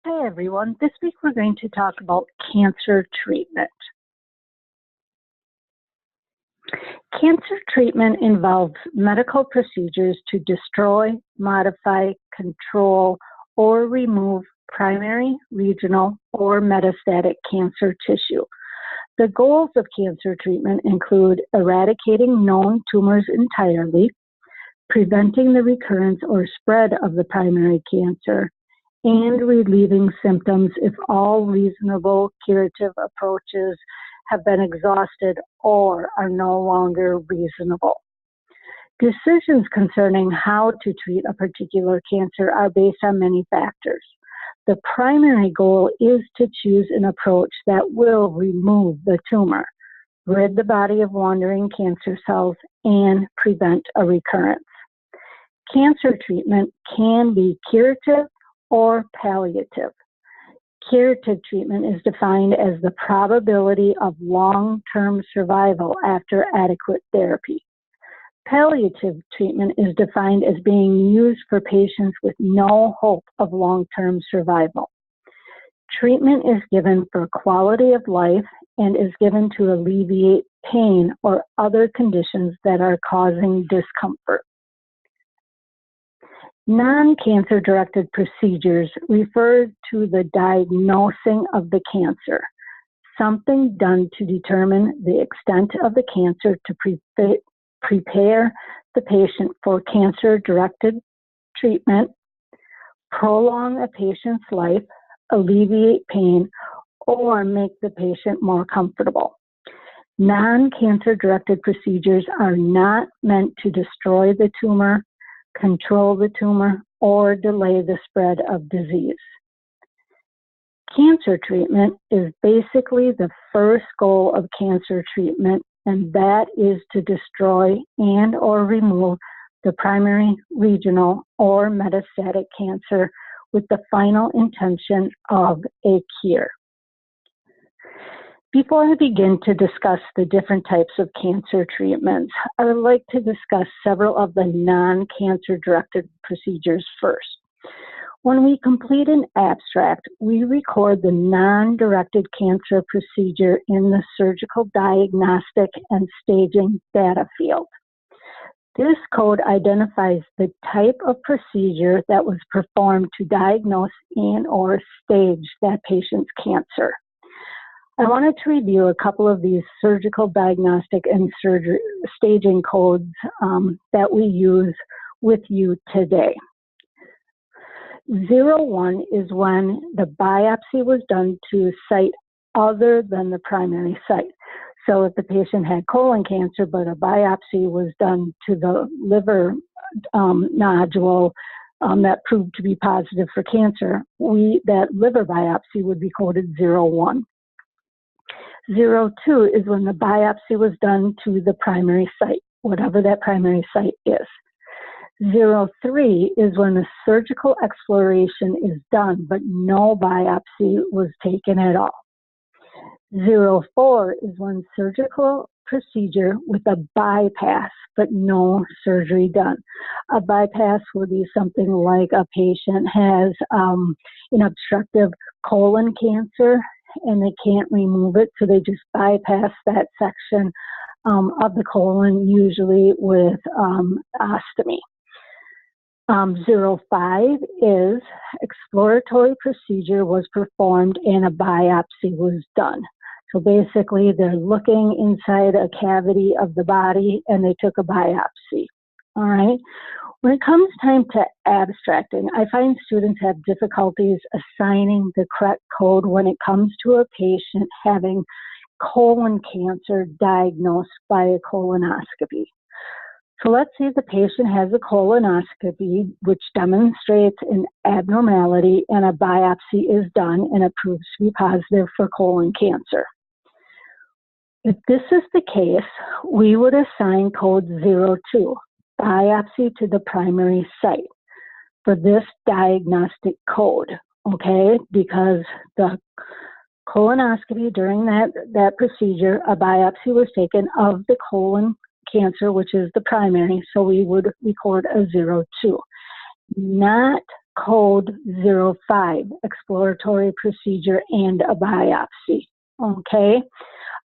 Hi everyone, this week we're going to talk about cancer treatment. Cancer treatment involves medical procedures to destroy, modify, control, or remove primary, regional, or metastatic cancer tissue. The goals of cancer treatment include eradicating known tumors entirely, preventing the recurrence or spread of the primary cancer, and relieving symptoms if all reasonable curative approaches have been exhausted or are no longer reasonable. Decisions concerning how to treat a particular cancer are based on many factors. The primary goal is to choose an approach that will remove the tumor, rid the body of wandering cancer cells, and prevent a recurrence. Cancer treatment can be curative or palliative. Curative treatment is defined as the probability of long-term survival after adequate therapy. Palliative treatment is defined as being used for patients with no hope of long-term survival. Treatment is given for quality of life and is given to alleviate pain or other conditions that are causing discomfort. Non-cancer directed procedures refer to the diagnosing of the cancer, something done to determine the extent of the cancer to prepare the patient for cancer-directed treatment, prolong a patient's life, alleviate pain, or make the patient more comfortable. Non-cancer directed procedures are not meant to destroy the tumor, control the tumor, or delay the spread of disease. Cancer treatment is basically the first goal of cancer treatment, and that is to destroy and or remove the primary, regional, or metastatic cancer with the final intention of a cure. Before I begin to discuss the different types of cancer treatments, I would like to discuss several of the non-cancer directed procedures first. When we complete an abstract, we record the non-directed cancer procedure in the surgical diagnostic and staging data field. This code identifies the type of procedure that was performed to diagnose and or stage that patient's cancer. I wanted to review a couple of these surgical diagnostic and staging codes that we use with you today. 01 is when the biopsy was done to a site other than the primary site. So if the patient had colon cancer, but a biopsy was done to the liver nodule that proved to be positive for cancer, that liver biopsy would be coded 01. 02 is when the biopsy was done to the primary site, whatever that primary site is. 03 is when the surgical exploration is done, but no biopsy was taken at all. 04 is when surgical procedure with a bypass, but no surgery done. A bypass would be something like a patient has an obstructive colon cancer and they can't remove it, so they just bypass that section of the colon, usually with ostomy. 05 is exploratory procedure was performed and a biopsy was done. So basically, they're looking inside a cavity of the body and they took a biopsy. All right. When it comes time to abstracting, I find students have difficulties assigning the correct code when it comes to a patient having colon cancer diagnosed by a colonoscopy. So let's say the patient has a colonoscopy which demonstrates an abnormality and a biopsy is done and it proves to be positive for colon cancer. If this is the case, we would assign code 02, biopsy to the primary site, for this diagnostic code, okay? Because the colonoscopy, during that procedure, a biopsy was taken of the colon cancer, which is the primary, so we would record a 02. Not code 05, exploratory procedure and a biopsy. Okay?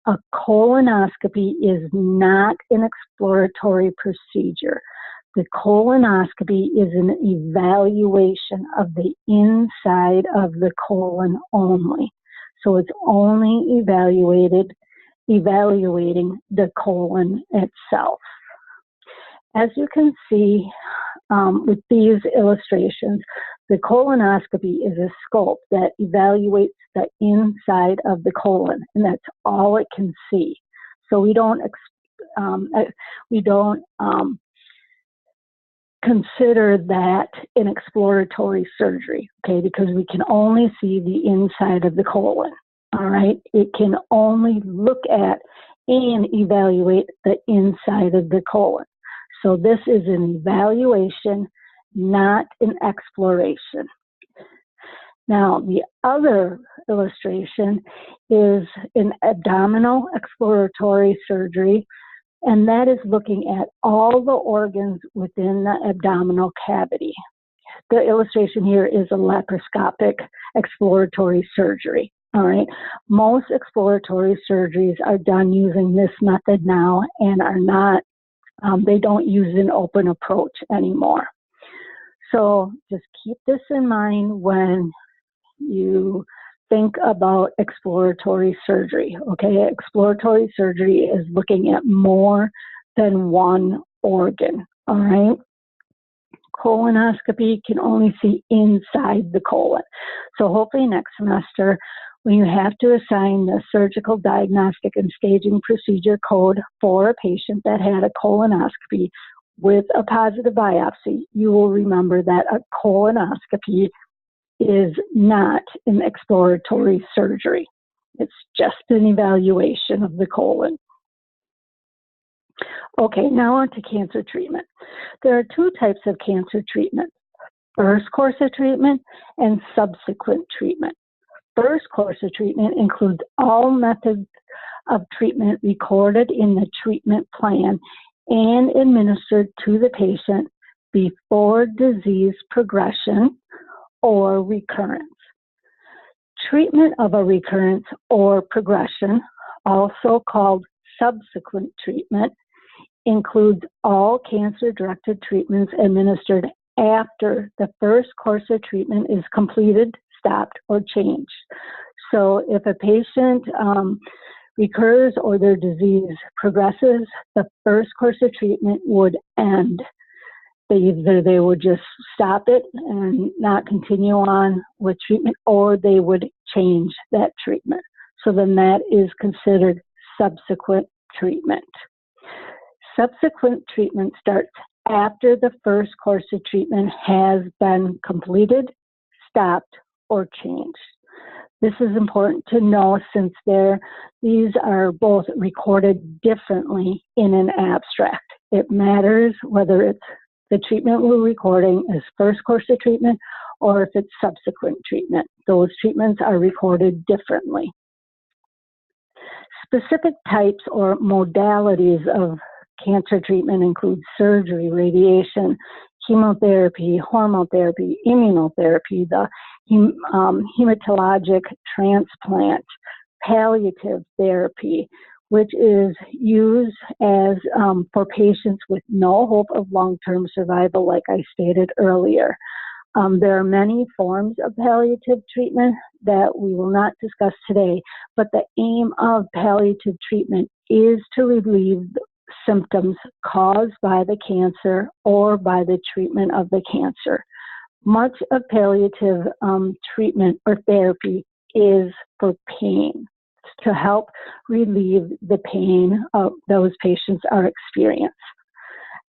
A colonoscopy is not an exploratory procedure. The colonoscopy is an evaluation of the inside of the colon only. So it's only evaluating the colon itself. As you can see with these illustrations, the colonoscopy is a scope that evaluates the inside of the colon, and that's all it can see. So we don't consider that an exploratory surgery, okay, because we can only see the inside of the colon, all right? It can only look at and evaluate the inside of the colon. So this is an evaluation, not an exploration. Now, the other illustration is an abdominal exploratory surgery, and that is looking at all the organs within the abdominal cavity. The illustration here is a laparoscopic exploratory surgery. All right. Most exploratory surgeries are done using this method now and are not, they don't use an open approach anymore. So just keep this in mind when you think about exploratory surgery, okay? Exploratory surgery is looking at more than one organ, all right? Colonoscopy can only see inside the colon. So hopefully next semester, when you have to assign the surgical diagnostic and staging procedure code for a patient that had a colonoscopy with a positive biopsy, you will remember that a colonoscopy is not an exploratory surgery. It's just an evaluation of the colon. Okay, now on to cancer treatment. There are two types of cancer treatment: first course of treatment and subsequent treatment. First course of treatment includes all methods of treatment recorded in the treatment plan and administered to the patient before disease progression or recurrence. Treatment of a recurrence or progression, also called subsequent treatment, includes all cancer-directed treatments administered after the first course of treatment is completed, stopped, or changed. So if a patient recurs or their disease progresses, the first course of treatment would end. Either they would just stop it and not continue on with treatment, or they would change that treatment. So then that is considered subsequent treatment. Subsequent treatment starts after the first course of treatment has been completed, stopped, or changed. This is important to know since these are both recorded differently in an abstract. It matters whether it's the treatment we're recording is first course of treatment or if it's subsequent treatment. Those treatments are recorded differently. Specific types or modalities of cancer treatment include surgery, radiation, chemotherapy, hormone therapy, immunotherapy, the hematologic transplant, palliative therapy, which is used as for patients with no hope of long-term survival, like I stated earlier. There are many forms of palliative treatment that we will not discuss today, but the aim of palliative treatment is to relieve symptoms caused by the cancer or by the treatment of the cancer. Much of palliative treatment or therapy is for pain, to help relieve the pain those patients are experiencing.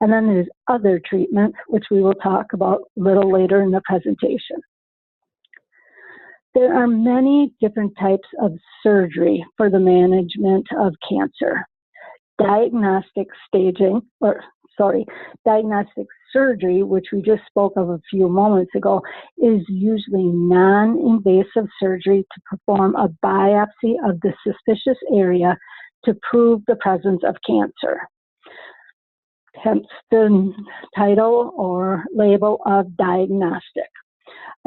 And then there's other treatments, which we will talk about a little later in the presentation. There are many different types of surgery for the management of cancer. Diagnostic surgery, which we just spoke of a few moments ago, is usually non-invasive surgery to perform a biopsy of the suspicious area to prove the presence of cancer. Hence the title or label of diagnostic.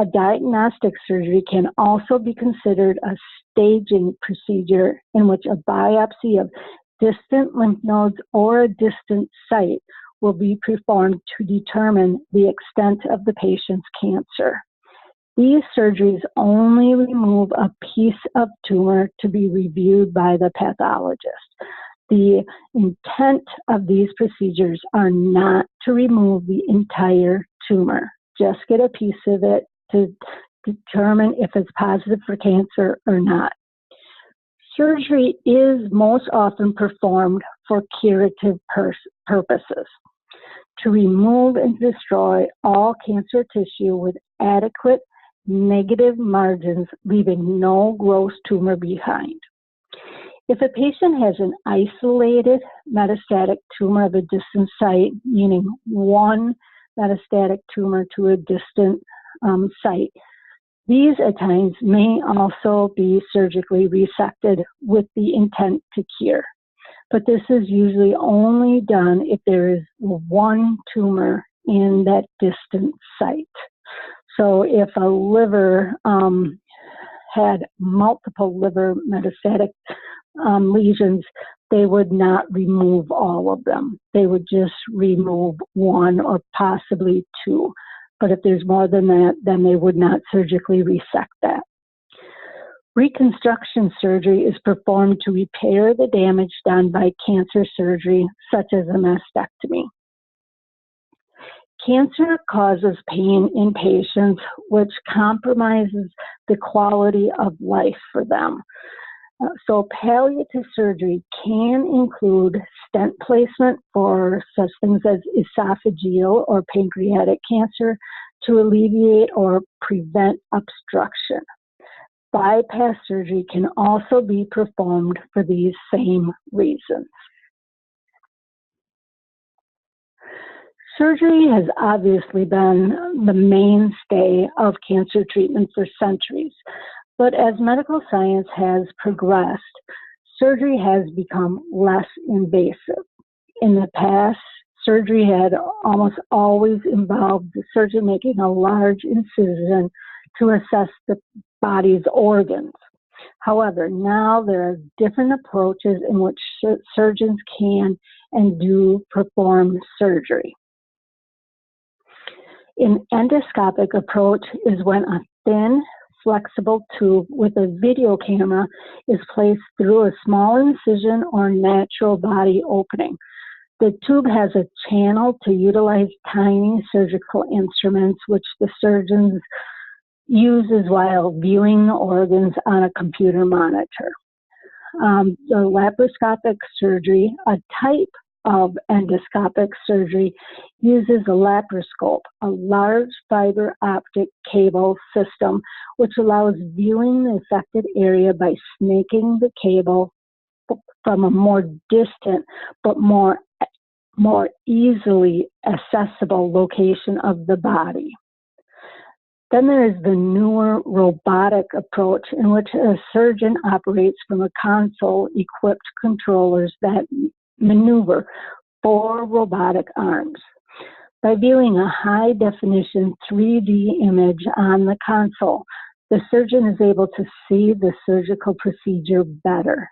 A diagnostic surgery can also be considered a staging procedure in which a biopsy of distant lymph nodes or a distant site will be performed to determine the extent of the patient's cancer. These surgeries only remove a piece of tumor to be reviewed by the pathologist. The intent of these procedures are not to remove the entire tumor, just get a piece of it to determine if it's positive for cancer or not. Surgery is most often performed for curative purposes, to remove and destroy all cancer tissue with adequate negative margins, leaving no gross tumor behind. If a patient has an isolated metastatic tumor of a distant site, meaning one metastatic tumor to a distant site, these at times may also be surgically resected with the intent to cure. But this is usually only done if there is one tumor in that distant site. So if a liver had multiple liver metastatic lesions, they would not remove all of them. They would just remove one or possibly two. But if there's more than that, then they would not surgically resect that. Reconstruction surgery is performed to repair the damage done by cancer surgery, such as a mastectomy. Cancer causes pain in patients, which compromises the quality of life for them. So palliative surgery can include stent placement for such things as esophageal or pancreatic cancer to alleviate or prevent obstruction. Bypass surgery can also be performed for these same reasons. Surgery has obviously been the mainstay of cancer treatment for centuries, but as medical science has progressed, surgery has become less invasive. In the past, surgery had almost always involved the surgeon making a large incision to assess the body's organs. However, now there are different approaches in which surgeons can and do perform surgery. An endoscopic approach is when a thin, flexible tube with a video camera is placed through a small incision or natural body opening. The tube has a channel to utilize tiny surgical instruments, which the surgeons uses while viewing the organs on a computer monitor. The laparoscopic surgery, a type of endoscopic surgery, uses a laparoscope, a large fiber optic cable system, which allows viewing the affected area by snaking the cable from a more distant but more easily accessible location of the body. Then there is the newer robotic approach in which a surgeon operates from a console-equipped controllers that maneuver 4 robotic arms. By viewing a high-definition 3D image on the console, the surgeon is able to see the surgical procedure better.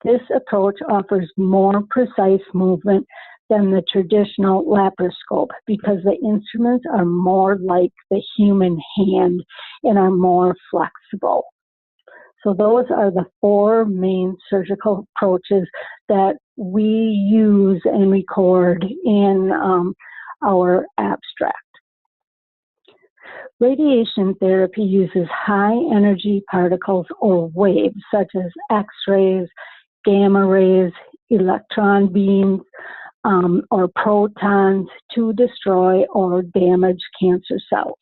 This approach offers more precise movement than the traditional laparoscope because the instruments are more like the human hand and are more flexible. So those are the 4 main surgical approaches that we use and record in our abstract. Radiation therapy uses high energy particles or waves such as X-rays, gamma rays, electron beams, or protons to destroy or damage cancer cells.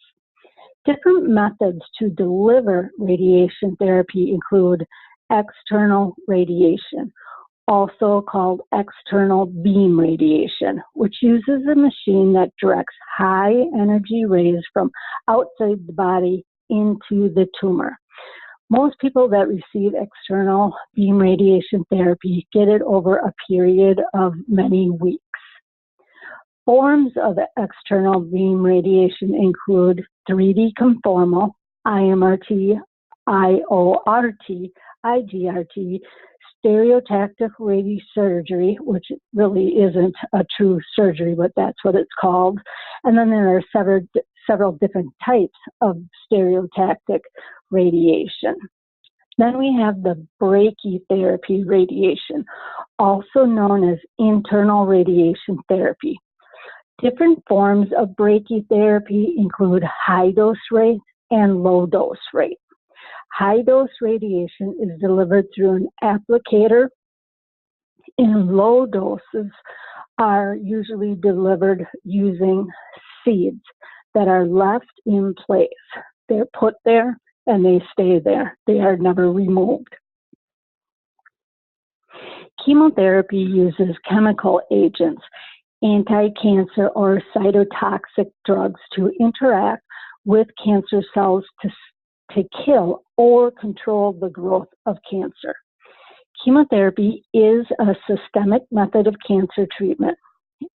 Different methods to deliver radiation therapy include external radiation, also called external beam radiation, which uses a machine that directs high energy rays from outside the body into the tumor. Most people that receive external beam radiation therapy get it over a period of many weeks. Forms of external beam radiation include 3D conformal, IMRT, IORT, IGRT, stereotactic radiosurgery, which really isn't a true surgery, but that's what it's called. And then there are several different types of stereotactic radiation. Then we have the brachytherapy radiation, also known as internal radiation therapy. Different forms of brachytherapy include high-dose rate and low-dose rate. High-dose radiation is delivered through an applicator, and low doses are usually delivered using seeds that are left in place. They're put there and they stay there. They are never removed. Chemotherapy uses chemical agents, anti-cancer or cytotoxic drugs to interact with cancer cells to kill or control the growth of cancer. Chemotherapy is a systemic method of cancer treatment.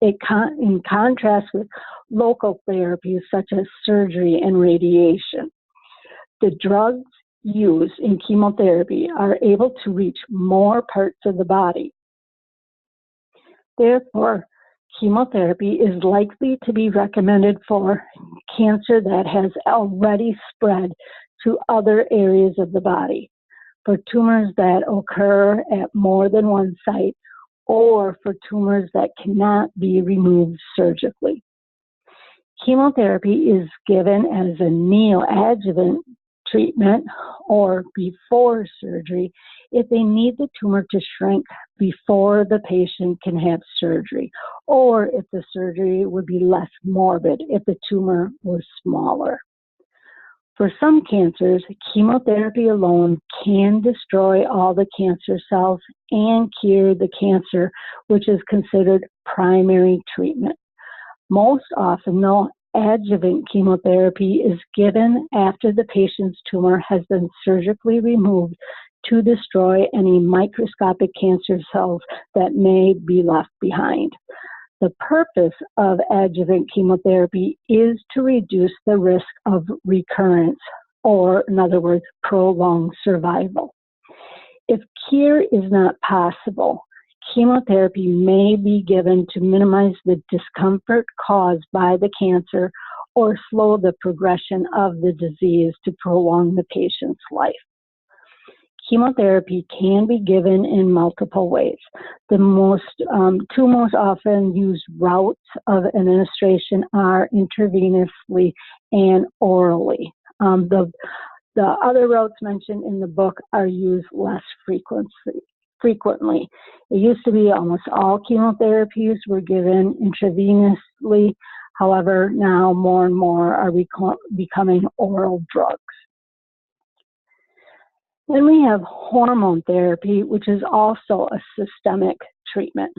In contrast with local therapies such as surgery and radiation. The drugs used in chemotherapy are able to reach more parts of the body. Therefore, chemotherapy is likely to be recommended for cancer that has already spread to other areas of the body, for tumors that occur at more than one site, or for tumors that cannot be removed surgically. Chemotherapy is given as a neoadjuvant treatment or before surgery if they need the tumor to shrink before the patient can have surgery, or if the surgery would be less morbid if the tumor was smaller. For some cancers, chemotherapy alone can destroy all the cancer cells and cure the cancer, which is considered primary treatment. Most often, though, adjuvant chemotherapy is given after the patient's tumor has been surgically removed to destroy any microscopic cancer cells that may be left behind. The purpose of adjuvant chemotherapy is to reduce the risk of recurrence, or in other words, prolonged survival. If cure is not possible, chemotherapy may be given to minimize the discomfort caused by the cancer or slow the progression of the disease to prolong the patient's life. Chemotherapy can be given in multiple ways. The two most often used routes of administration are intravenously and orally. The other routes mentioned in the book are used less frequently. It used to be almost all chemotherapies were given intravenously. However, now more and more are becoming oral drugs. Then we have hormone therapy, which is also a systemic treatment.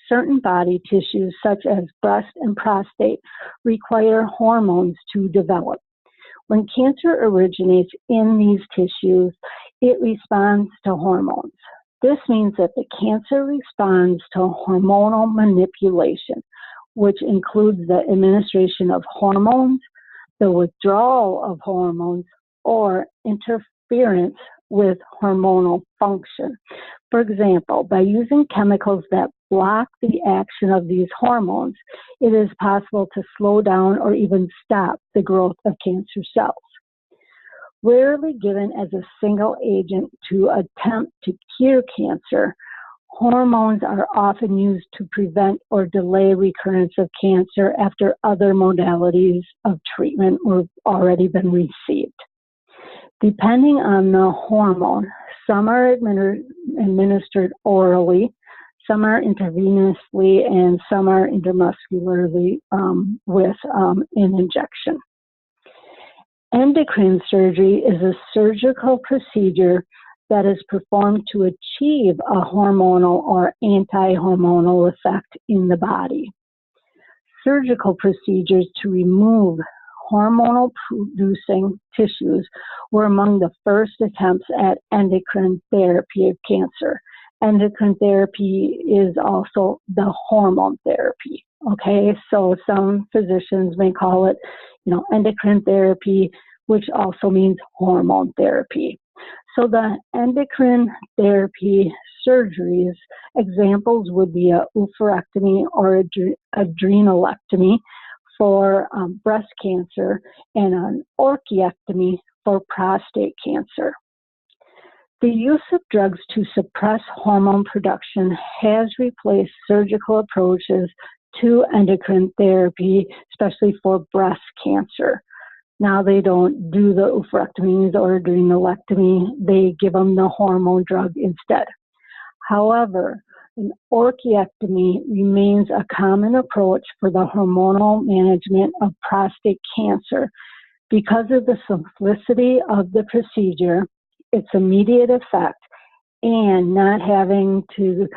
Certain body tissues, such as breast and prostate, require hormones to develop. When cancer originates in these tissues, it responds to hormones. This means that the cancer responds to hormonal manipulation, which includes the administration of hormones, the withdrawal of hormones, or interference with hormonal function. For example, by using chemicals that block the action of these hormones, it is possible to slow down or even stop the growth of cancer cells. Rarely given as a single agent to attempt to cure cancer, hormones are often used to prevent or delay recurrence of cancer after other modalities of treatment have already been received. Depending on the hormone, some are administered orally, some are intravenously, and some are intramuscularly with an injection. Endocrine surgery is a surgical procedure that is performed to achieve a hormonal or anti-hormonal effect in the body. Surgical procedures to remove hormonal-producing tissues were among the first attempts at endocrine therapy of cancer, Endocrine therapy is also the hormone therapy. Okay, so some physicians may call it, endocrine therapy, which also means hormone therapy. So the endocrine therapy surgeries, examples would be a oophorectomy or adrenalectomy for breast cancer and an orchiectomy for prostate cancer. The use of drugs to suppress hormone production has replaced surgical approaches to endocrine therapy, especially for breast cancer. Now they don't do the oophorectomies or adrenalectomy, they give them the hormone drug instead. However, an orchiectomy remains a common approach for the hormonal management of prostate cancer because of the simplicity of the procedure, its immediate effect, and not having to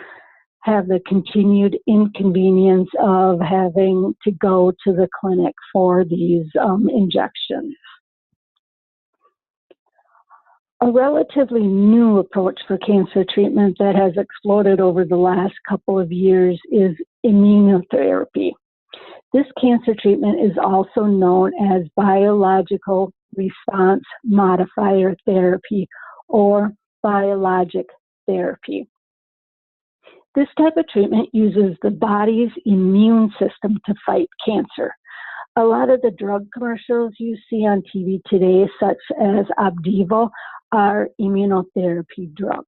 have the continued inconvenience of having to go to the clinic for these injections. A relatively new approach for cancer treatment that has exploded over the last couple of years is immunotherapy. This cancer treatment is also known as biological response modifier therapy or biologic therapy. This type of treatment uses the body's immune system to fight cancer. A lot of the drug commercials you see on TV today, such as Opdivo, are immunotherapy drugs.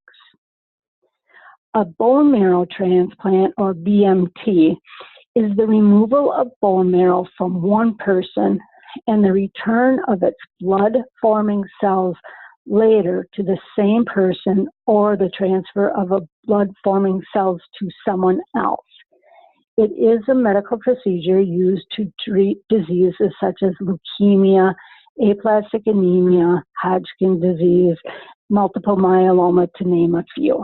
A bone marrow transplant, or BMT, is the removal of bone marrow from one person and the return of its blood-forming cells later to the same person, or the transfer of a blood-forming cells to someone else. It is a medical procedure used to treat diseases such as leukemia, aplastic anemia, Hodgkin disease, multiple myeloma, to name a few.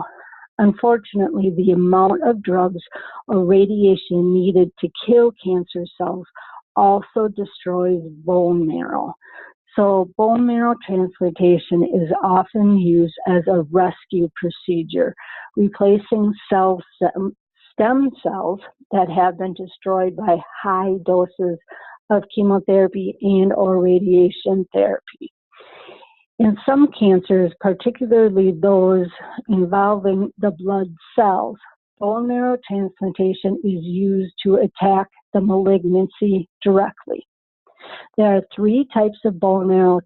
Unfortunately, the amount of drugs or radiation needed to kill cancer cells also destroys bone marrow. So bone marrow transplantation is often used as a rescue procedure, replacing stem cells that have been destroyed by high doses of chemotherapy and or radiation therapy. In some cancers, particularly those involving the blood cells, bone marrow transplantation is used to attack the malignancy directly. There are three types of bone marrow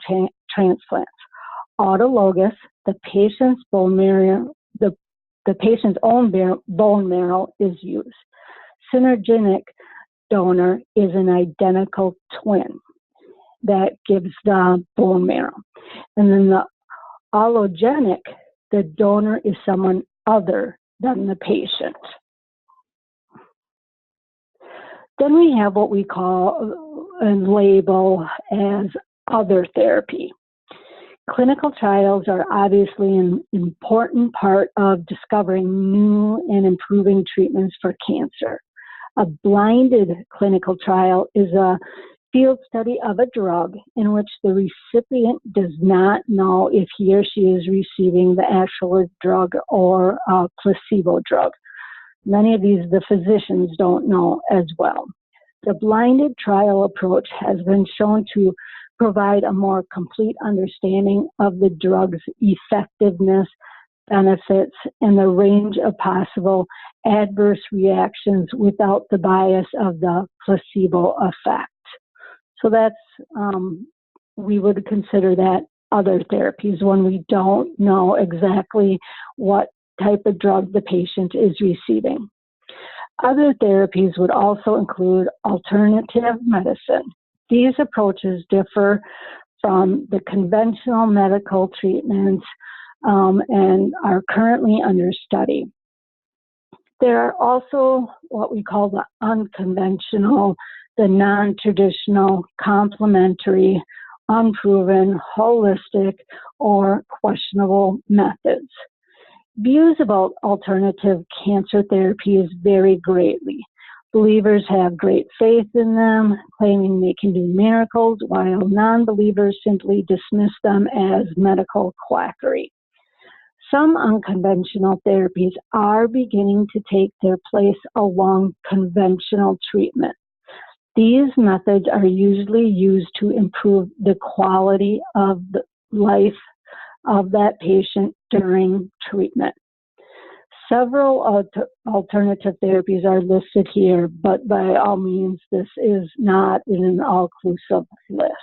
transplants. Autologous, the patient's bone marrow, the patient's own bone marrow is used. Synergenic donor is an identical twin that gives the bone marrow. And then the allogenic, the donor is someone other than the patient. Then we have what we call and label as other therapy. Clinical trials are obviously an important part of discovering new and improving treatments for cancer. A blinded clinical trial is a field study of a drug in which the recipient does not know if he or she is receiving the actual drug or a placebo drug. Many of these, the physicians don't know as well. The blinded trial approach has been shown to provide a more complete understanding of the drug's effectiveness, benefits, and the range of possible adverse reactions without the bias of the placebo effect. So that's, we would consider that other therapies when we don't know exactly what type of drug the patient is receiving. Other therapies would also include alternative medicine. These approaches differ from the conventional medical treatments and are currently under study. There are also what we call the unconventional, the non-traditional, complementary, unproven, holistic, or questionable methods. Views about alternative cancer therapies vary greatly. Believers have great faith in them, claiming they can do miracles, while non-believers simply dismiss them as medical quackery. Some unconventional therapies are beginning to take their place along conventional treatment. These methods are usually used to improve the quality of the life of that patient during treatment. Several alternative therapies are listed here, but by all means, this is not an all-inclusive list.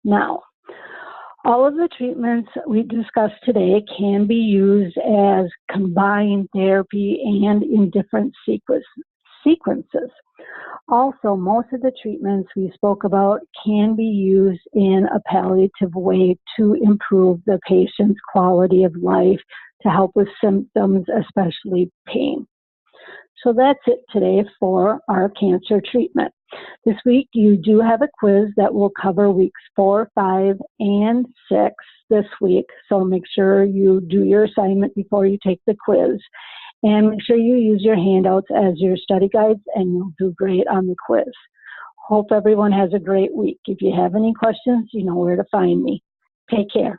Now, all of the treatments we discussed today can be used as combined therapy and in different sequences. Also, most of the treatments we spoke about can be used in a palliative way to improve the patient's quality of life, to help with symptoms, especially pain. So that's it today for our cancer treatment. This week, you do have a quiz that will cover weeks 4, 5, and 6 this week. So make sure you do your assignment before you take the quiz. And make sure you use your handouts as your study guides, and you'll do great on the quiz. Hope everyone has a great week. If you have any questions, you know where to find me. Take care.